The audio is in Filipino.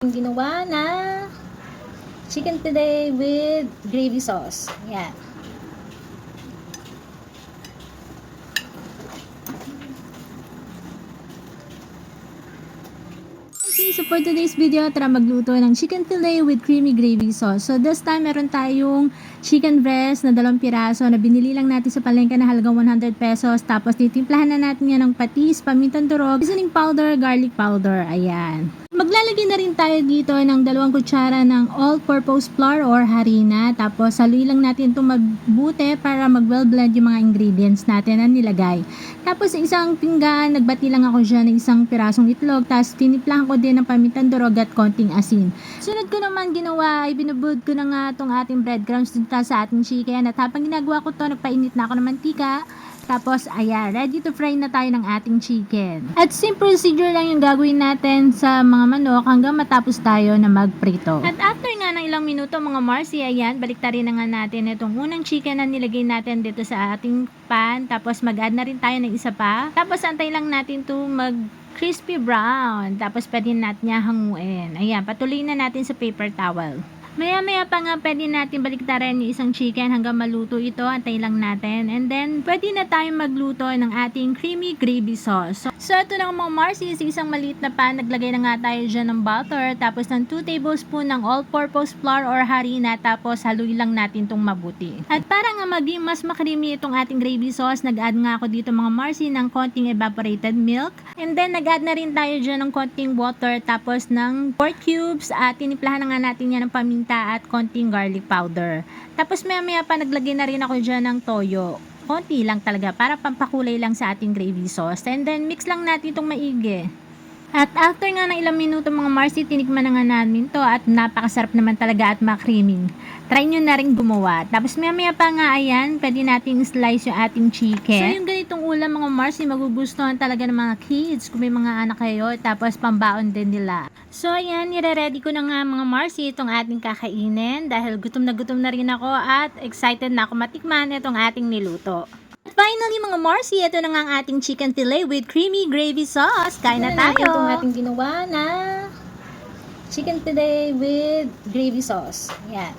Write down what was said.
Ginawa na chicken today with gravy sauce. Yan. Okay, so for today's video, tara magluto ng chicken fillet with creamy gravy sauce. So this time, meron tayong chicken breast na 2 piraso na binili lang natin sa palengke na halagang 100 pesos. Tapos titimplahan na natin yan ng patis, pamintang durog, seasoning powder, garlic powder. Ayan. Maglalagay na rin tayo dito ng 2 kutsara ng all-purpose flour or harina. Tapos haluin lang natin itong magbuti para mag-well blend yung mga ingredients natin na nilagay. Tapos sa isang pinggan, nagbati lang ako dyan ng 1 pirasong itlog. Tapos tinimplahan ko din ng pamintang durog at konting asin. Sunod ko naman ginawa ay binubud ko na nga itong ating breadcrumbs dito sa ating chicken. At habang ginagawa ko to, nagpainit na ako ng mantika. Tapos, ayan, ready to fry na tayo ng ating chicken. At same procedure lang yung gagawin natin sa mga manok hanggang matapos tayo na magprito. At after nga ng ilang minuto mga Marcy, ayan, baliktarin na nga natin itong unang chicken na nilagay natin dito sa ating pan. Tapos mag-add na rin tayo ng isa pa. Tapos antay lang natin to mag crispy brown. Tapos pwede natin niya hanguin. Ayan, patuloy na natin sa paper towel. Maya-maya pa nga pwede natin baliktaran yung isang chicken hanggang maluto ito. Antay lang natin. And then, pwede na tayong magluto ng ating creamy gravy sauce. So ito na mga Marcy, sa isang maliit na pan, naglagay na nga tayo dyan ng butter. Tapos ng 2 tablespoon ng all-purpose flour or harina. Tapos haluin lang natin itong mabuti. At para nga maging mas makrimi itong ating gravy sauce, nag-add nga ako dito mga Marcy ng konting evaporated milk. And then, nag-add na rin tayo dyan ng konting water. Tapos ng pork cubes. At tiniplahan na nga natin yan ng paminta at konting garlic powder. Tapos maya pa naglagay na rin ako dyan ng toyo. Konti lang talaga para pampakulay lang sa ating gravy sauce. And then mix lang natin itong maigi. At after nga ng ilang minuto mga Marcy, tinikman na nga namin to at napakasarap naman talaga at makriming. Try nyo na rin gumawa. Tapos maya pa nga ayan, pwede nating slice yung ating chicken. So yung ganitong ulam mga Marcy, magugustuhan talaga ng mga kids kung may mga anak kayo. Tapos pambaon din nila. So ayan, nire-ready ko na nga mga Marcy itong ating kakainin. Dahil gutom na rin ako at excited na ako matikman itong ating niluto. Finally mga Marcy, ito na nga ang ating chicken fillet with creamy gravy sauce. Kain na tayo! Ito ang ating ginawa na chicken fillet with gravy sauce. Yan.